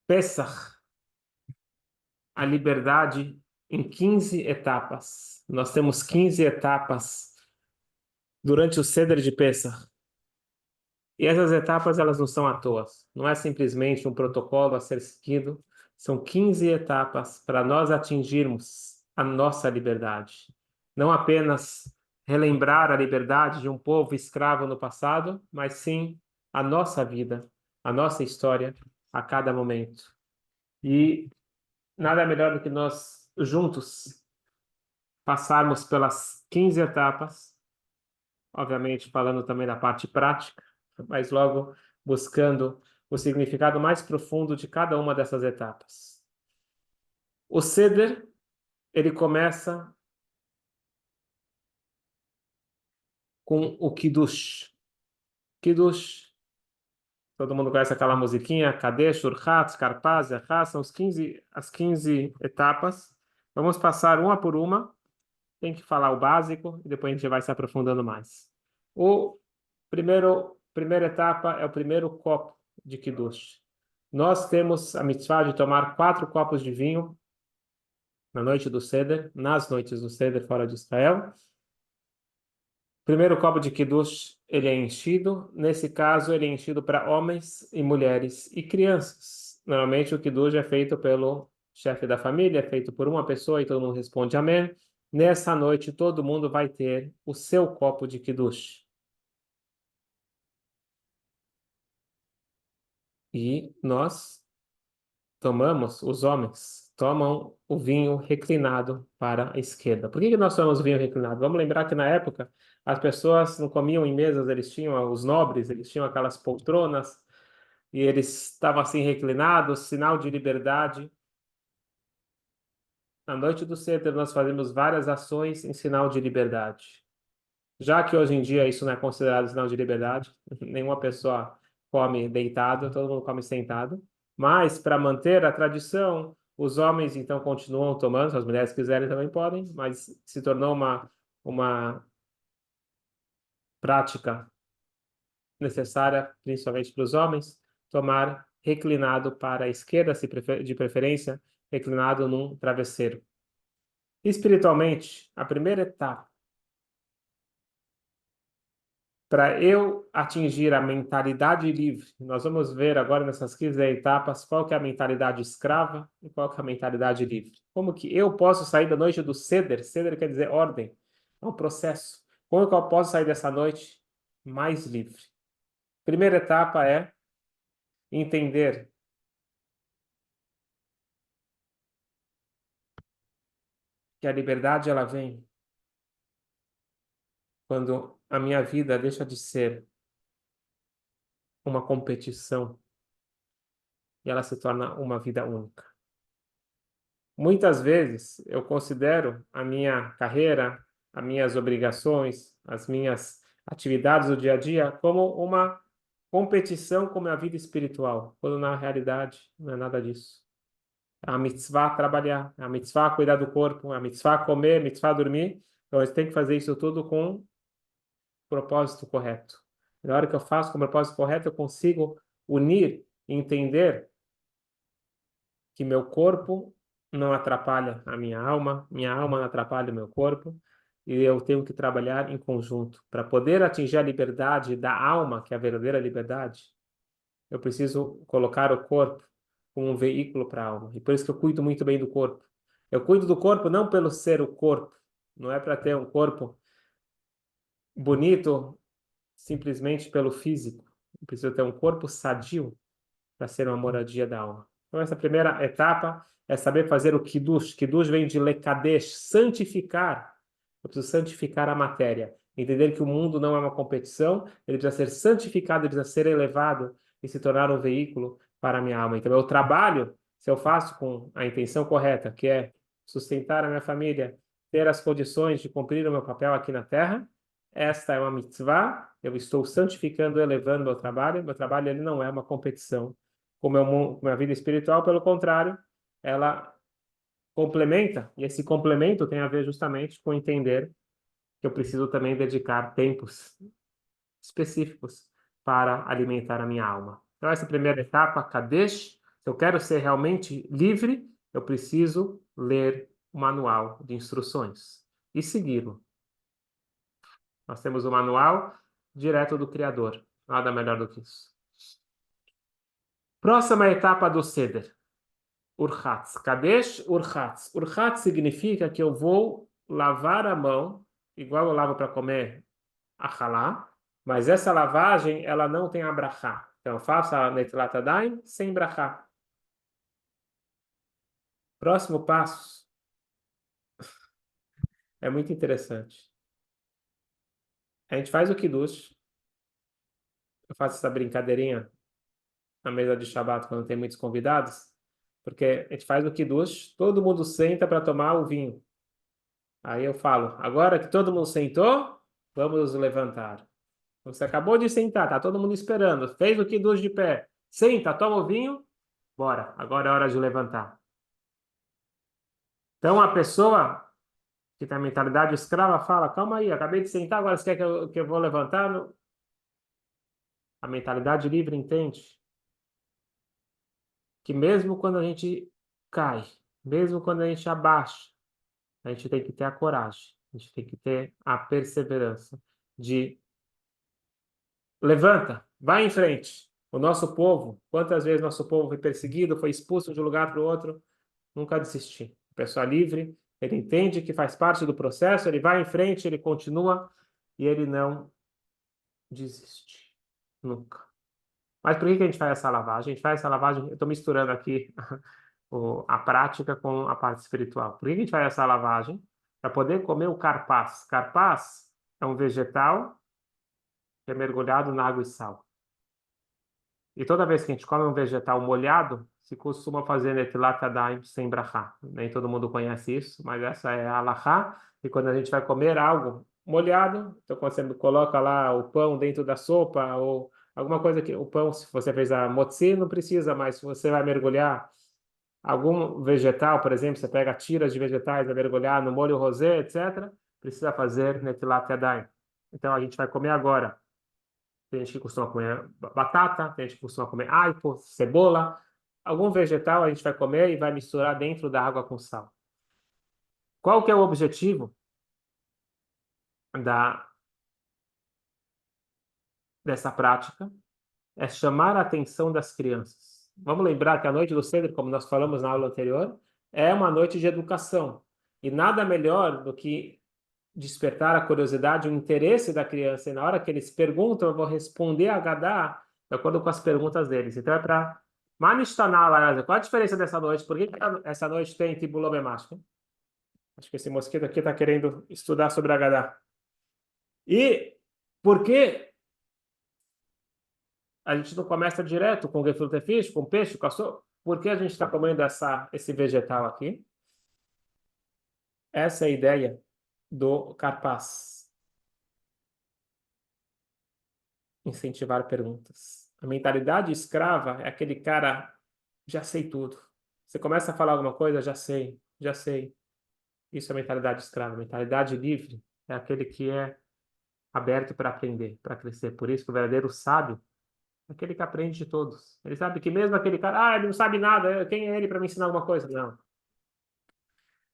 Pesach, a liberdade em 15 etapas. Nós temos 15 etapas durante o Seder de Pesach. E essas etapas, elas não são à toa. Não é simplesmente um protocolo a ser seguido. São 15 etapas para nós atingirmos a nossa liberdade. Não apenas relembrar a liberdade de um povo escravo no passado, mas sim a nossa vida, a nossa história a cada momento. E nada melhor do que nós juntos passarmos pelas 15 etapas, obviamente falando também da parte prática, mas logo buscando o significado mais profundo de cada uma dessas etapas. O Seder, ele começa com o Kiddush. Kiddush, todo mundo conhece aquela musiquinha, Kadesh, Urchatz, Karpaz, Yachaz, são as 15 etapas. Vamos passar uma por uma. Tem que falar o básico e depois a gente vai se aprofundando mais. O primeira etapa é o primeiro copo de Kiddush. Nós temos a mitzvah de tomar 4 copos de vinho na noite do Seder, nas noites do Seder fora de Israel. Primeiro copo de Kiddush, ele é enchido. Nesse caso, ele é enchido para homens e mulheres e crianças. Normalmente, o Kiddush é feito pelo chefe da família, é feito por uma pessoa e todo mundo responde amém. Nessa noite, todo mundo vai ter o seu copo de Kiddush. E nós tomamos, os homens, tomam o vinho reclinado para a esquerda. Por que que nós tomamos o vinho reclinado? Vamos lembrar que na época as pessoas não comiam em mesas, eles tinham, os nobres, eles tinham aquelas poltronas e eles estavam assim reclinados, sinal de liberdade. Na noite do Seder nós fazemos várias ações em sinal de liberdade. Já que hoje em dia isso não é considerado sinal de liberdade, nenhuma pessoa come deitado, todo mundo come sentado. Mas, para manter a tradição, os homens então continuam tomando, se as mulheres quiserem também podem, mas se tornou uma prática necessária, principalmente para os homens, tomar reclinado para a esquerda, de preferência, reclinado num travesseiro. Espiritualmente, a primeira etapa para eu atingir a mentalidade livre, nós vamos ver agora nessas 15 etapas qual que é a mentalidade escrava e qual que é a mentalidade livre. Como que eu posso sair da noite do Seder? Seder quer dizer ordem, é um processo. Como que eu posso sair dessa noite mais livre? Primeira etapa é entender que a liberdade ela vem quando a minha vida deixa de ser uma competição e ela se torna uma vida única. Muitas vezes eu considero a minha carreira, as minhas obrigações, as minhas atividades do dia a dia como uma competição com a minha vida espiritual, quando na realidade não é nada disso. É a mitzvah trabalhar, é a mitzvah cuidar do corpo, é a mitzvah comer, mitzvah dormir. Então a gente tem que fazer isso tudo com o propósito correto. Na hora que eu faço com o propósito correto, eu consigo unir e entender que meu corpo não atrapalha a minha alma não atrapalha o meu corpo, e eu tenho que trabalhar em conjunto. Para poder atingir a liberdade da alma, que é a verdadeira liberdade, eu preciso colocar o corpo como um veículo para a alma. E por isso que eu cuido muito bem do corpo. Eu cuido do corpo não pelo ser o corpo, não é para ter um corpo bonito simplesmente pelo físico. Eu preciso ter um corpo sadio para ser uma moradia da alma. Então, essa primeira etapa é saber fazer o Kiddush. Kiddush vem de Lekadesh, santificar. Eu preciso santificar a matéria. Entender que o mundo não é uma competição, ele precisa ser santificado, ele precisa ser elevado e se tornar um veículo para a minha alma. Então, eu trabalho, se eu faço com a intenção correta, que é sustentar a minha família, ter as condições de cumprir o meu papel aqui na Terra, esta é uma mitzvah, eu estou santificando, elevando meu trabalho ele não é uma competição com a minha vida espiritual, pelo contrário, ela complementa, e esse complemento tem a ver justamente com entender que eu preciso também dedicar tempos específicos para alimentar a minha alma. Então, essa primeira etapa, Kadesh, Se eu quero ser realmente livre, eu preciso ler o manual de instruções e segui-lo. Nós temos o manual direto do Criador. Nada melhor do que isso. Próxima etapa do Seder. Urchatz. Kadesh Urchatz. Urchatz significa que eu vou lavar a mão, igual eu lavo para comer achalá, mas essa lavagem, ela não tem a brachá. Então, eu faço a Netilat Yadayim sem brachá. Próximo passo é muito interessante. A gente faz o Kiddush. Eu faço essa brincadeirinha na mesa de Shabbat quando tem muitos convidados, porque a gente faz o Kiddush, todo mundo senta para tomar o vinho. Aí eu falo, agora que todo mundo sentou, vamos nos levantar. Você acabou de sentar, tá todo mundo esperando, fez o Kiddush de pé, senta, toma o vinho, bora, agora é hora de levantar. Então a pessoa que tem a mentalidade escrava fala, calma aí, acabei de sentar, agora você quer que eu vou levantar? A mentalidade livre entende que mesmo quando a gente cai, mesmo quando a gente abaixa, a gente tem que ter a coragem, a gente tem que ter a perseverança de levanta, vai em frente. O nosso povo, quantas vezes nosso povo foi perseguido, foi expulso de um lugar para o outro, nunca desistir. A pessoa livre, ele entende que faz parte do processo, ele vai em frente, ele continua e ele não desiste. Nunca. Mas por que a gente faz essa lavagem? A gente faz essa lavagem, eu estou misturando aqui a prática com a parte espiritual. Por que a gente faz essa lavagem? Para poder comer o carpaz. Carpaz é um vegetal que é mergulhado na água e sal. E toda vez que a gente come um vegetal molhado, se costuma fazer netilat yadayim sem brachá. Nem todo mundo conhece isso, mas essa é a halachá. E quando a gente vai comer algo molhado, então quando você coloca lá o pão dentro da sopa ou alguma coisa que o pão, se você fez a motzi, não precisa, mas se você vai mergulhar algum vegetal, por exemplo, você pega tiras de vegetais, vai mergulhar no molho rosé, etc., precisa fazer netilat yadayim. Então a gente vai comer agora. Tem gente que costuma comer batata, tem gente que costuma comer aipo, cebola. Algum vegetal a gente vai comer e vai misturar dentro da água com sal. Qual que é o objetivo da, dessa prática? É chamar a atenção das crianças. Vamos lembrar que a noite do Seder, como nós falamos na aula anterior, é uma noite de educação. E nada melhor do que despertar a curiosidade, o interesse da criança. E na hora que eles perguntam, eu vou responder a Gadá de acordo com as perguntas deles. Então é para Manishtaná lá. Qual a diferença dessa noite? Por que essa noite tem Tibulobemash? Acho que esse mosquito aqui está querendo estudar sobre a Gadá. E por que a gente não começa direto com gefilte fish, com peixe, com a sopa? Por que a gente está comendo esse vegetal aqui? Essa é a ideia do carpaz. Incentivar perguntas. A mentalidade escrava é aquele cara, já sei tudo. Você começa a falar alguma coisa, já sei, já sei. Isso é mentalidade escrava. Mentalidade livre é aquele que é aberto para aprender, para crescer. Por isso que o verdadeiro sábio é aquele que aprende de todos. Ele sabe que mesmo aquele cara, ele não sabe nada, quem é ele para me ensinar alguma coisa? Não.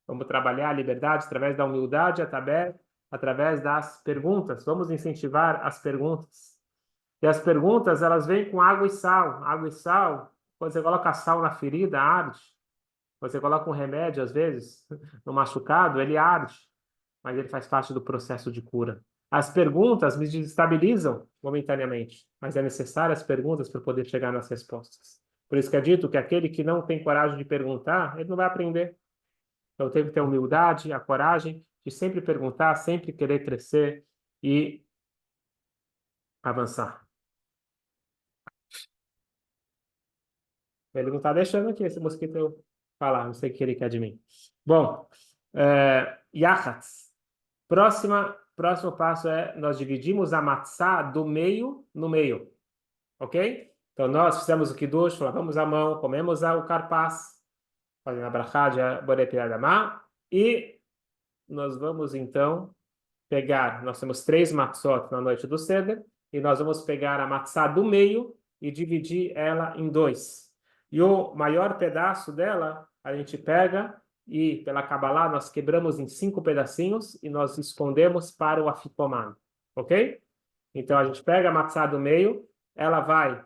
Vamos trabalhar a liberdade através da humildade, através das perguntas. Vamos incentivar as perguntas. E as perguntas, elas vêm com água e sal. Água e sal, quando você coloca sal na ferida, arde. Quando você coloca um remédio, às vezes, no machucado, ele arde. Mas ele faz parte do processo de cura. As perguntas me desestabilizam momentaneamente, mas é necessário as perguntas para poder chegar nas respostas. Por isso que é dito que aquele que não tem coragem de perguntar, ele não vai aprender. Então tem que ter a humildade, a coragem de sempre perguntar, sempre querer crescer e avançar. Ele não está deixando aqui esse mosquito eu falar, não sei o que ele quer de mim. Bom, Yachatz. Próximo passo é nós dividimos a matzá do meio no meio, ok? Então nós fizemos o kiddush, lavamos a mão, comemos o carpaz, fazendo a brachá de Borei Adamá, e nós vamos então pegar, nós temos 3 matzot na noite do Seder, e nós vamos pegar a matzá do meio e dividir ela em 2. E o maior pedaço dela, a gente pega e, pela Kabbalah, nós quebramos em 5 pedacinhos e nós escondemos para o afikoman, ok? Então, a gente pega a matzá do meio, ela vai,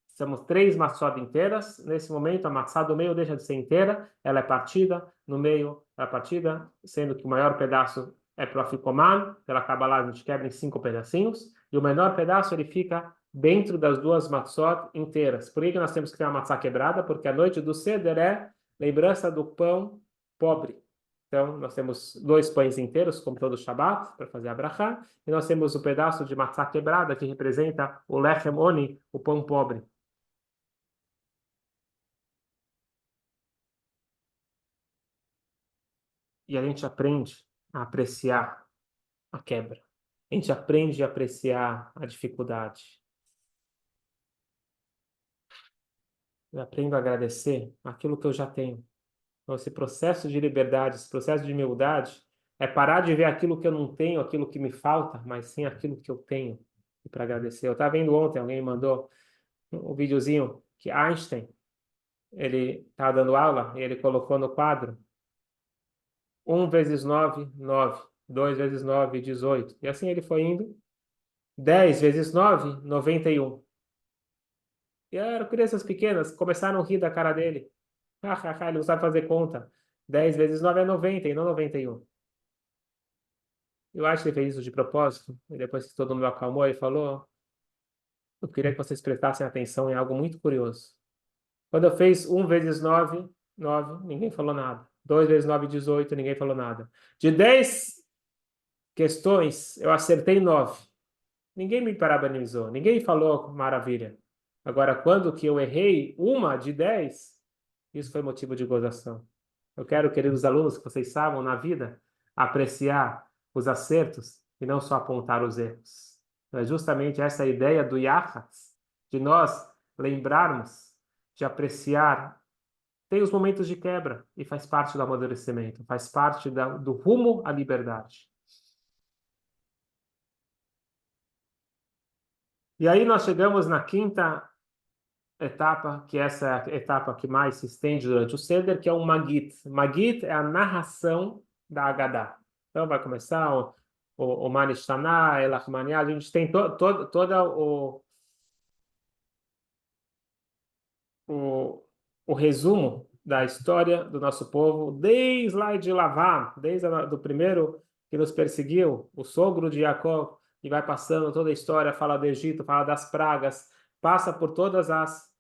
são 3 matzot inteiras, nesse momento a matzá do meio deixa de ser inteira, ela é partida, no meio ela é partida, sendo que o maior pedaço é para o afikoman, pela Kabbalah a gente quebra em 5 pedacinhos, e o menor pedaço ele fica dentro das 2 matzot inteiras. Por que nós temos que ter uma matzá quebrada? Porque a noite do Seder é lembrança do pão pobre. Então, nós temos 2 pães inteiros, como todo Shabat, para fazer a brachá, e nós temos o pedaço de matzá quebrada, que representa o lechem oni, o pão pobre. E a gente aprende a apreciar a quebra. A gente aprende a apreciar a dificuldade. Eu aprendo a agradecer aquilo que eu já tenho. Então, esse processo de liberdade, esse processo de humildade, é parar de ver aquilo que eu não tenho, aquilo que me falta, mas sim aquilo que eu tenho e para agradecer. Eu estava vendo ontem, alguém me mandou um videozinho que Einstein, ele estava dando aula e ele colocou no quadro 1 vezes 9 9, 2 vezes 9 18. E assim ele foi indo. 10 vezes 9 91. E eram crianças pequenas, começaram a rir da cara dele. Ele não sabe fazer conta. 10 vezes 9 é 90 e não 91. Eu acho que ele fez isso de propósito. E depois que todo mundo acalmou, ele falou: eu queria que vocês prestassem atenção em algo muito curioso. Quando eu fiz 1 vezes 9 9, ninguém falou nada. 2 vezes 9 18, ninguém falou nada. De 10 questões, eu acertei 9. Ninguém me parabenizou, ninguém falou maravilha. Agora, quando que eu errei uma de 10, isso foi motivo de gozação. Eu quero, queridos alunos, que vocês saibam na vida apreciar os acertos e não só apontar os erros. Então, é justamente essa ideia do Yachatz, de nós lembrarmos de apreciar. Tem os momentos de quebra e faz parte do amadurecimento, faz parte do rumo à liberdade. E aí nós chegamos na quinta etapa, que é essa etapa que mais se estende durante o Seder, que é o Magit. Magit é a narração da Haggadah. Então vai começar o Manishtaná, Elach Maniá, a gente tem todo o, o resumo da história do nosso povo, desde lá de Lavan, do primeiro que nos perseguiu, o sogro de Jacó, e vai passando toda a história, fala do Egito, fala das pragas, passa por todas as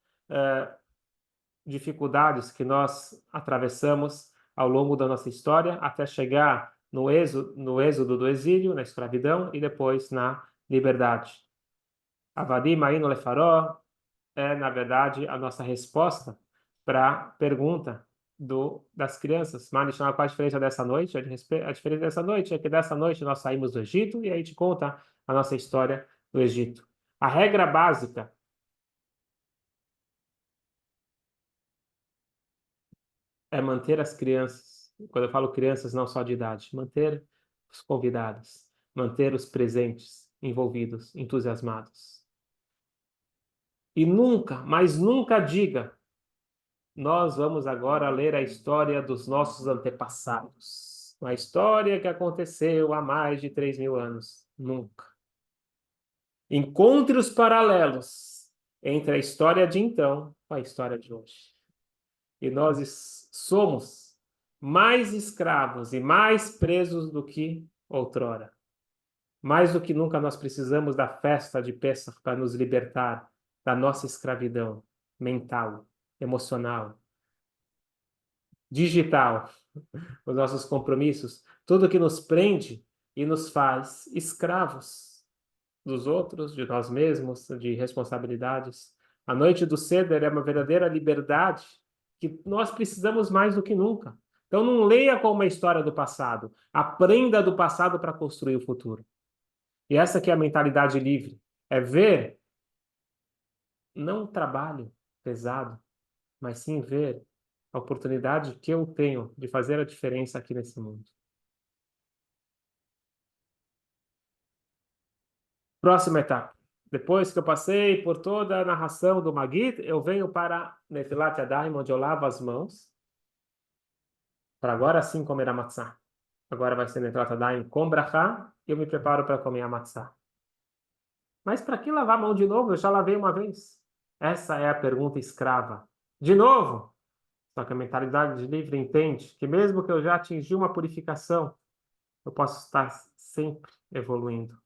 dificuldades que nós atravessamos ao longo da nossa história, até chegar no êxodo do exílio, na escravidão, e depois na liberdade. Avadim Ainu Lefaró é, na verdade, a nossa resposta para a pergunta das crianças. Mani, qual a diferença dessa noite? A diferença dessa noite é que dessa noite nós saímos do Egito e aí te conta a nossa história do Egito. A regra básica é manter as crianças, quando eu falo crianças, não só de idade, manter os convidados, manter os presentes, envolvidos, entusiasmados. E nunca, mas nunca diga: nós vamos agora ler a história dos nossos antepassados. Uma história que aconteceu há mais de 3.000 anos. Nunca. Encontre os paralelos entre a história de então com a história de hoje. E nós somos mais escravos e mais presos do que outrora. Mais do que nunca nós precisamos da festa de Pêssar para nos libertar da nossa escravidão mental, emocional, digital, os nossos compromissos, tudo que nos prende e nos faz escravos dos outros, de nós mesmos, de responsabilidades. A noite do Seder é uma verdadeira liberdade que nós precisamos mais do que nunca. Então não leia como uma história do passado, aprenda do passado para construir o futuro. E essa que é a mentalidade livre, é ver não o trabalho pesado, mas sim ver a oportunidade que eu tenho de fazer a diferença aqui nesse mundo. Próxima etapa. Depois que eu passei por toda a narração do Magid, eu venho para Netilat Yadayim, onde eu lavo as mãos, para agora sim comer a matzá. Agora vai ser Netilat Yadayim com brachá, e eu me preparo para comer a matzá. Mas para que lavar a mão de novo? Eu já lavei uma vez. Essa é a pergunta escrava. De novo? Só que a mentalidade de livre entende que mesmo que eu já atingi uma purificação, eu posso estar sempre evoluindo.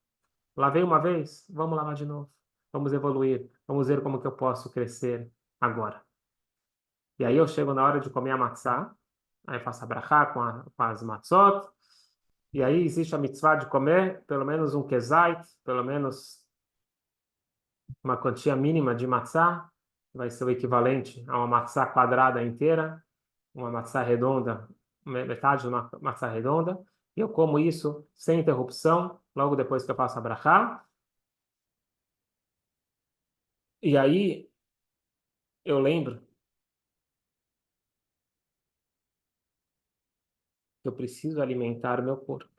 Lavei uma vez, vamos lavar de novo. Vamos evoluir. Vamos ver como que eu posso crescer agora. E aí eu chego na hora de comer a matzá, aí eu faço a brachá com as matzot, e aí existe a mitzvah de comer pelo menos um kezait, pelo menos uma quantia mínima de matzá, vai ser o equivalente a uma matzá quadrada inteira, uma matzá redonda, metade de uma matzá redonda, e eu como isso sem interrupção, logo depois que eu faço a brachá. E aí eu lembro que eu preciso alimentar o meu corpo.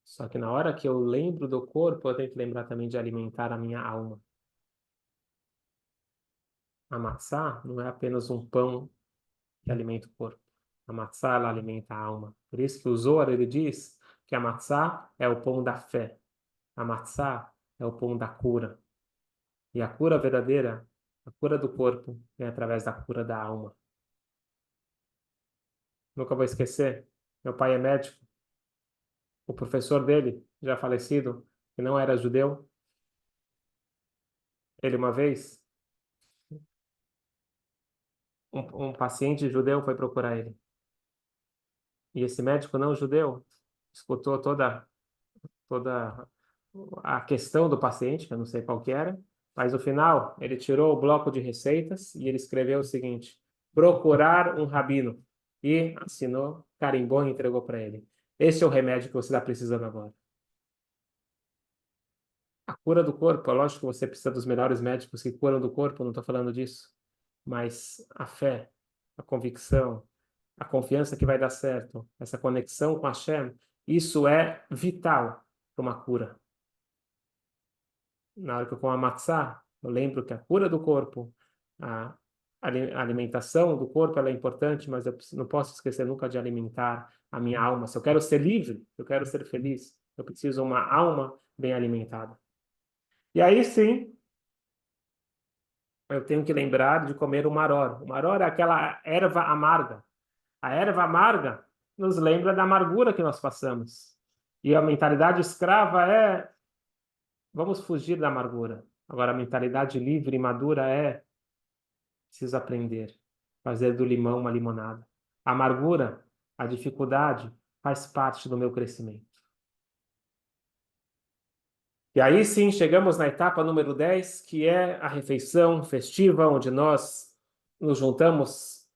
Só que na hora que eu lembro do corpo, eu tenho que lembrar também de alimentar a minha alma. A matzá não é apenas um pão que alimenta o corpo. A matzá, ela alimenta a alma. Por isso que o Zohar, ele diz que a matzá é o pão da fé. A matzá é o pão da cura. E a cura verdadeira, a cura do corpo, é através da cura da alma. Nunca vou esquecer, meu pai é médico, o professor dele, já falecido, que não era judeu, ele uma vez, um paciente judeu foi procurar ele. E esse médico não judeu escutou toda a questão do paciente, que eu não sei qual que era, mas no final ele tirou o bloco de receitas e ele escreveu o seguinte: procurar um rabino. E assinou, carimbou e entregou para ele. Esse é o remédio que você está precisando agora. A cura do corpo, é lógico que você precisa dos melhores médicos que curam do corpo, não estou falando disso. Mas a fé, a convicção, a confiança que vai dar certo, essa conexão com a Hashem, isso é vital para uma cura. Na hora que eu como a matzá, eu lembro que a cura do corpo, a a alimentação do corpo, ela é importante, mas eu não posso esquecer nunca de alimentar a minha alma. Se eu quero ser livre, se eu quero ser feliz, eu preciso uma alma bem alimentada. E aí sim, eu tenho que lembrar de comer o maror. O maror é aquela erva amarga. A erva amarga nos lembra da amargura que nós passamos. E a mentalidade escrava é: vamos fugir da amargura. Agora, a mentalidade livre e madura é: preciso aprender, fazer do limão uma limonada. A amargura, a dificuldade, faz parte do meu crescimento. E aí sim, chegamos na etapa número 10, que é a refeição festiva, onde nós nos juntamos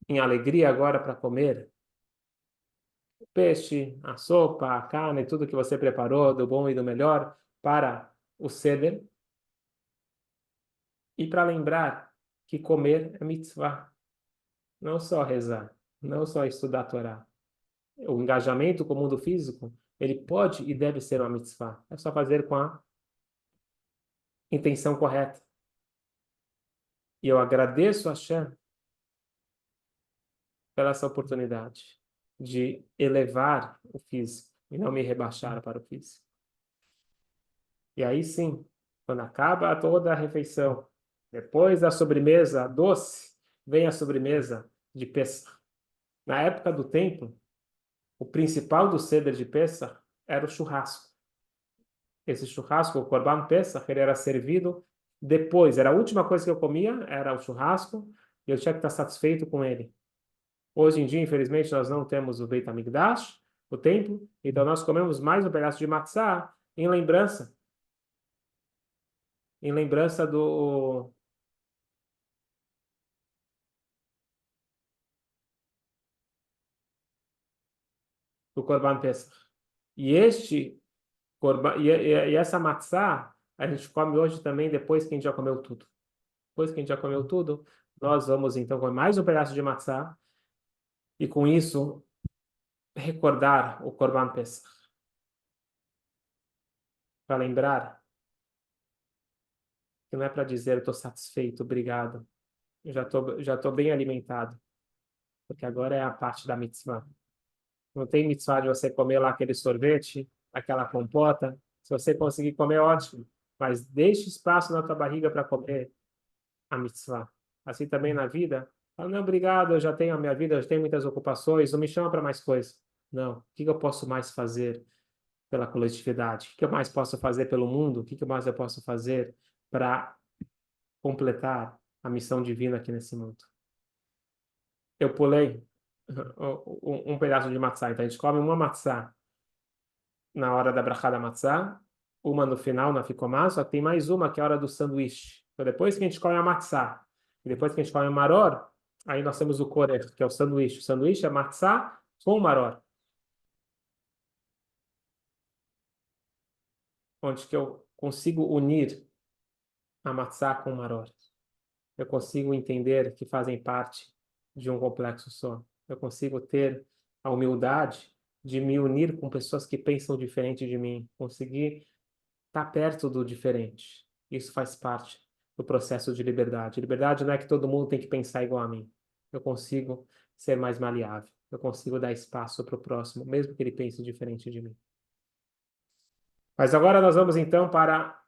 em alegria agora para comer o peixe, a sopa, a carne, tudo que você preparou, do bom e do melhor, para o seder. E para lembrar que comer é mitzvah, não só rezar, não só estudar a Torá. O engajamento com o mundo físico, ele pode e deve ser uma mitzvah. É só fazer com a intenção correta. E eu agradeço a Hashem pela essa oportunidade de elevar o físico e não me rebaixar para o físico. E aí sim, quando acaba toda a refeição, depois da sobremesa doce, vem a sobremesa de Pesach. Na época do templo, o principal do Seder de Pesach era o churrasco. Esse churrasco, o Korban Pesach, ele era servido depois. Era a última coisa que eu comia, era o churrasco, e eu tinha que estar satisfeito com ele. Hoje em dia, infelizmente, nós não temos o Beit HaMikdash, o templo, então nós comemos mais um pedaço de matzá em lembrança do Korban Pesach. E este e essa matzá a gente come hoje também depois que a gente já comeu tudo. Depois que a gente já comeu tudo, nós vamos então comer mais um pedaço de matzá e com isso recordar o Korban Pesach. para lembrar que não é para dizer eu estou satisfeito, obrigado, eu já tô bem alimentado, porque agora é a parte da mitzvah. Não tem mitzvah de você comer lá aquele sorvete, aquela compota. Se você conseguir comer, ótimo. Mas deixe espaço na tua barriga para comer a mitzvah. Assim também na vida. Fala, não, obrigado, eu já tenho a minha vida, eu já tenho muitas ocupações, não me chama para mais coisas. Não. O que eu posso mais fazer pela coletividade? O que eu mais posso fazer pelo mundo? O que mais eu posso fazer para completar a missão divina aqui nesse mundo? Eu pulei um pedaço de matzá. Então a gente come uma matzá na hora da brachá da matzá, uma no final, na ficomá, só tem mais uma que é a hora do sanduíche. Então, depois que a gente come a matzá, e depois que a gente come o maror, aí nós temos o korer, que é o sanduíche. O sanduíche é matzá com maror, onde que eu consigo unir a matzá com o maror. Eu consigo entender que fazem parte de um complexo só. Eu consigo ter a humildade de me unir com pessoas que pensam diferente de mim, conseguir estar perto do diferente. Isso faz parte do processo de liberdade. Liberdade não é que todo mundo tem que pensar igual a mim. Eu consigo ser mais maleável. Eu consigo dar espaço para o próximo, mesmo que ele pense diferente de mim. Mas agora nós vamos então para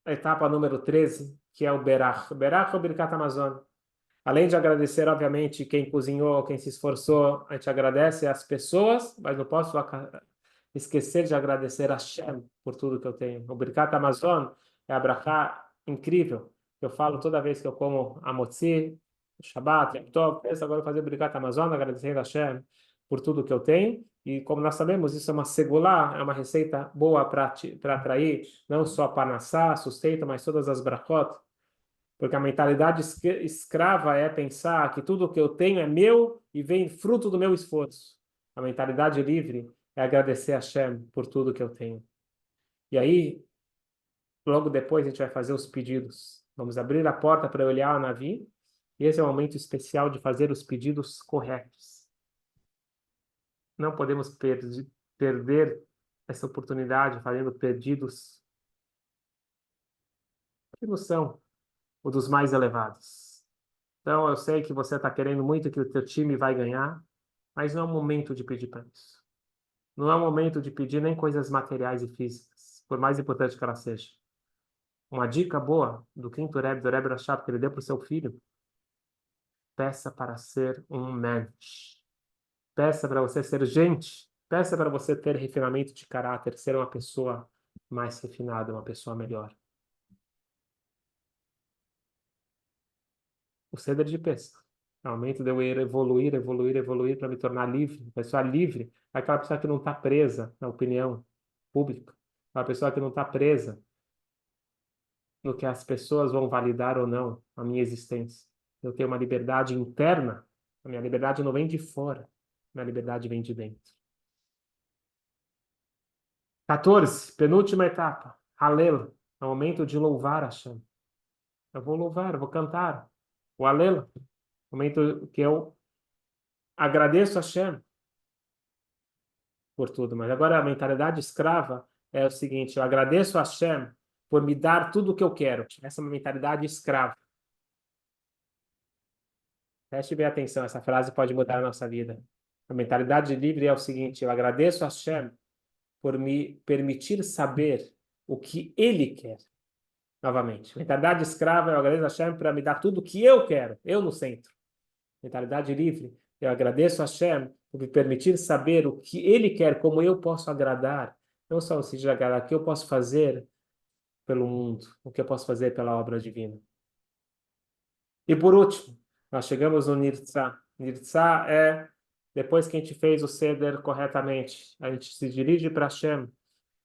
a etapa número 13, que é o Berach. Berach é o Birkat Hamazon. Além de agradecer, obviamente, quem cozinhou, quem se esforçou, a gente agradece as pessoas, mas não posso esquecer de agradecer a Hashem por tudo que eu tenho. O Birkat Hamazon é a brachá incrível. Eu falo toda vez que eu como a motzi, Shabbat, Yom Tov, penso agora em fazer o Birkat Hamazon, agradecendo a Hashem por tudo que eu tenho. E como nós sabemos, isso é uma segulá, é uma receita boa para atrair não só panassá, sustento, mas todas as brachot. Porque a mentalidade escrava é pensar que tudo o que eu tenho é meu e vem fruto do meu esforço. A mentalidade livre é agradecer a Hashem por tudo que eu tenho. E aí, logo depois, a gente vai fazer os pedidos. Vamos abrir a porta para olhar o navio. E esse é o momento especial de fazer os pedidos corretos. Não podemos perder essa oportunidade fazendo pedidos que não são os dos mais elevados. Então, eu sei que você está querendo muito que o teu time vai ganhar, mas não é o momento de pedir para isso. Não é o momento de pedir nem coisas materiais e físicas, por mais importante que ela seja. Uma dica boa do quinto Rebbe, do Rebbe Rashab, que ele deu para o seu filho: peça para ser um mensch. Peça para você ser gente. Peça para você ter refinamento de caráter, ser uma pessoa mais refinada, uma pessoa melhor. O ceder de peça. É o momento de eu ir evoluir, evoluir, evoluir para me tornar livre. Pessoa livre é aquela pessoa que não está presa na opinião pública. Aquela pessoa que não está presa no que as pessoas vão validar ou não a minha existência. Eu tenho uma liberdade interna. A minha liberdade não vem de fora. A minha liberdade vem de dentro. 14, penúltima etapa. Halel. É o momento de louvar a Hashem. Eu vou louvar, eu vou cantar. O Halel. O momento que eu agradeço a Hashem por tudo. Mas agora a mentalidade escrava é o seguinte: eu agradeço a Hashem por me dar tudo o que eu quero. Essa é uma mentalidade escrava. Preste bem atenção, essa frase pode mudar a nossa vida. A mentalidade livre é o seguinte: eu agradeço a Hashem por me permitir saber o que Ele quer. Novamente, mentalidade escrava, eu agradeço a Hashem para me dar tudo o que eu quero, eu no centro. Mentalidade livre, eu agradeço a Hashem por me permitir saber o que Ele quer, como eu posso agradar. Não só o sentido de agradar, o que eu posso fazer pelo mundo, o que eu posso fazer pela obra divina. E por último, nós chegamos no Nirtzah. Nirtzah é, depois que a gente fez o Seder corretamente, a gente se dirige para Hashem,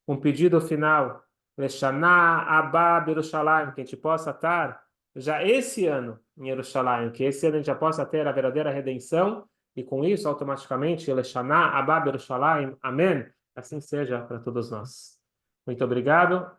um pedido final, Leshaná Abba Yerushalayim, que a gente possa estar já esse ano em Yerushalayim, que esse ano a gente já possa ter a verdadeira redenção, e com isso, automaticamente, Leshaná Abba Yerushalayim, amém? Assim seja para todos nós. Muito obrigado.